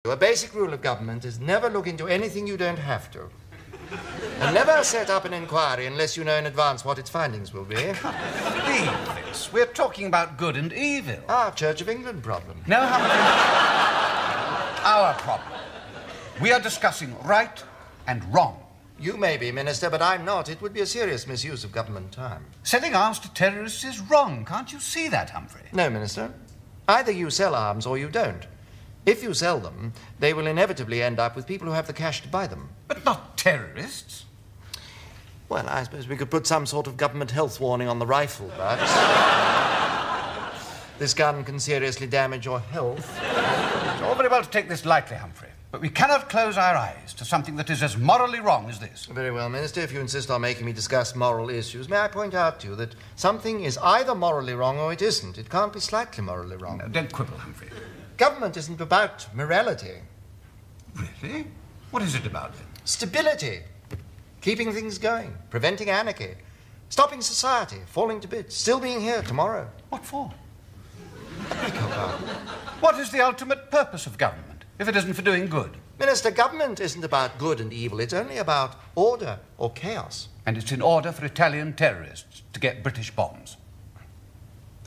A basic rule of government is never look into anything you don't have to. And never set up an inquiry unless you know in advance what its findings will be. I can't believe this. We're talking about good and evil. Our Church of England problem. No, our problem. We are discussing right and wrong. You may be, Minister, but I'm not. It would be a serious misuse of government time. Selling arms to terrorists is wrong. Can't you see that, Humphrey? No, Minister. Either you sell arms or you don't. If you sell them, they will inevitably end up with people who have the cash to buy them. But not terrorists. Well, I suppose we could put some sort of government health warning on the rifle, perhaps. This gun can seriously damage your health. It's all very well to take this lightly, Humphrey, but we cannot close our eyes to something that is as morally wrong as this. Very well, Minister. If you insist on making me discuss moral issues, may I point out to you that something is either morally wrong or it isn't. It can't be slightly morally wrong. No, don't quibble, Humphrey. Government isn't about morality. Really? What is it about, then? Stability. Keeping things going. Preventing anarchy. Stopping society. Falling to bits. Still being here tomorrow. What for? I beg your pardon. What is the ultimate purpose of government, if it isn't for doing good? Minister, government isn't about good and evil. It's only about order or chaos. And it's in order for Italian terrorists to get British bombs.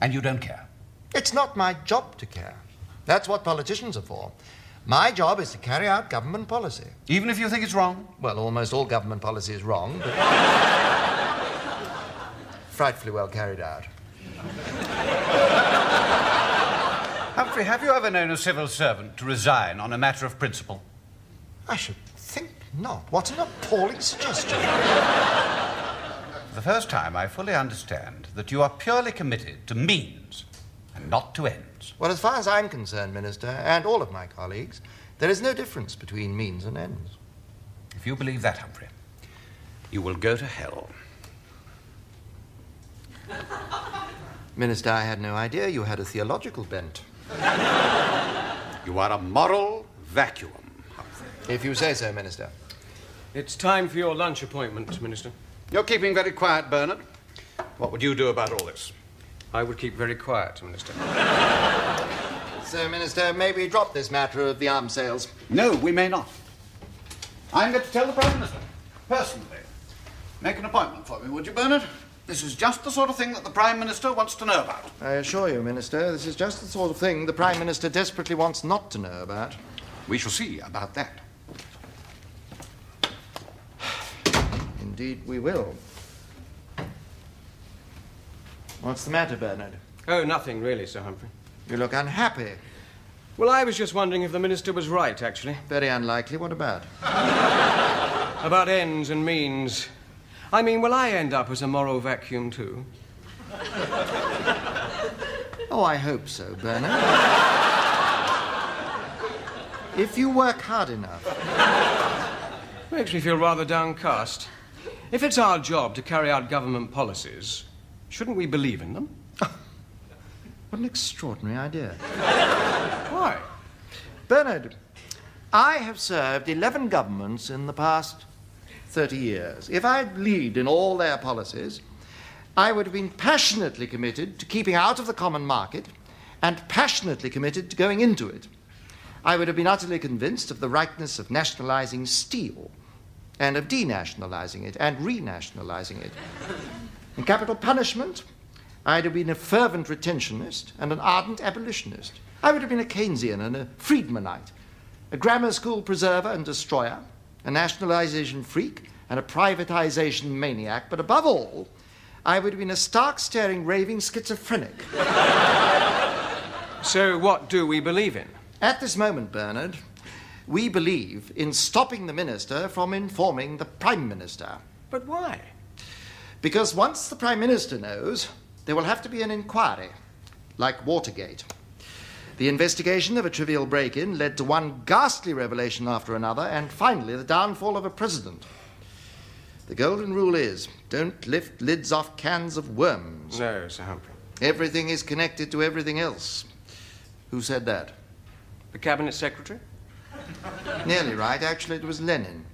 And you don't care? It's not my job to care. That's what politicians are for. My job is to carry out government policy. Even if you think it's wrong? Well, almost all government policy is wrong, but frightfully well carried out. Humphrey, have you ever known a civil servant to resign on a matter of principle? I should think not. What an appalling suggestion. For the first time, I fully understand that you are purely committed to means and not to ends. Well, as far as I'm concerned, Minister, and all of my colleagues, there is no difference between means and ends. If you believe that, Humphrey, you will go to hell. Minister, I had no idea you had a theological bent. You are a moral vacuum, Humphrey. If you say so, Minister. It's time for your lunch appointment, Minister. You're keeping very quiet, Bernard. What would you do about all this? I would keep very quiet, Minister. So, Minister, may we drop this matter of the arms sales? No, we may not. I'm going to tell the Prime Minister, personally. Make an appointment for me, would you, Bernard? This is just the sort of thing that the Prime Minister wants to know about. I assure you, Minister, this is just the sort of thing the Prime Minister desperately wants not to know about. We shall see about that. Indeed, we will. What's the matter, Bernard? Oh, nothing really, Sir Humphrey. You look unhappy. Well, I was just wondering if the Minister was right, actually. Very unlikely. What about? About ends and means. I mean, will I end up as a moral vacuum, too? Oh, I hope so, Bernard. If you work hard enough. Makes me feel rather downcast. If it's our job to carry out government policies, shouldn't we believe in them? Oh, what an extraordinary idea. Why? Bernard, I have served 11 governments in the past 30 years. If I'd believed in all their policies, I would have been passionately committed to keeping out of the common market and passionately committed to going into it. I would have been utterly convinced of the rightness of nationalizing steel and of denationalizing it and renationalizing it. In capital punishment, I'd have been a fervent retentionist and an ardent abolitionist. I would have been a Keynesian and a Friedmanite, a grammar school preserver and destroyer, a nationalization freak and a privatization maniac, but above all, I would have been a stark-staring, raving schizophrenic. So what do we believe in? At this moment, Bernard, we believe in stopping the Minister from informing the Prime Minister. But why? Because once the Prime Minister knows, there will have to be an inquiry, like Watergate. The investigation of a trivial break-in led to one ghastly revelation after another, and finally the downfall of a president. The golden rule is, don't lift lids off cans of worms. No, Sir Humphrey. Everything is connected to everything else. Who said that? The Cabinet Secretary? Nearly right. Actually, it was Lenin.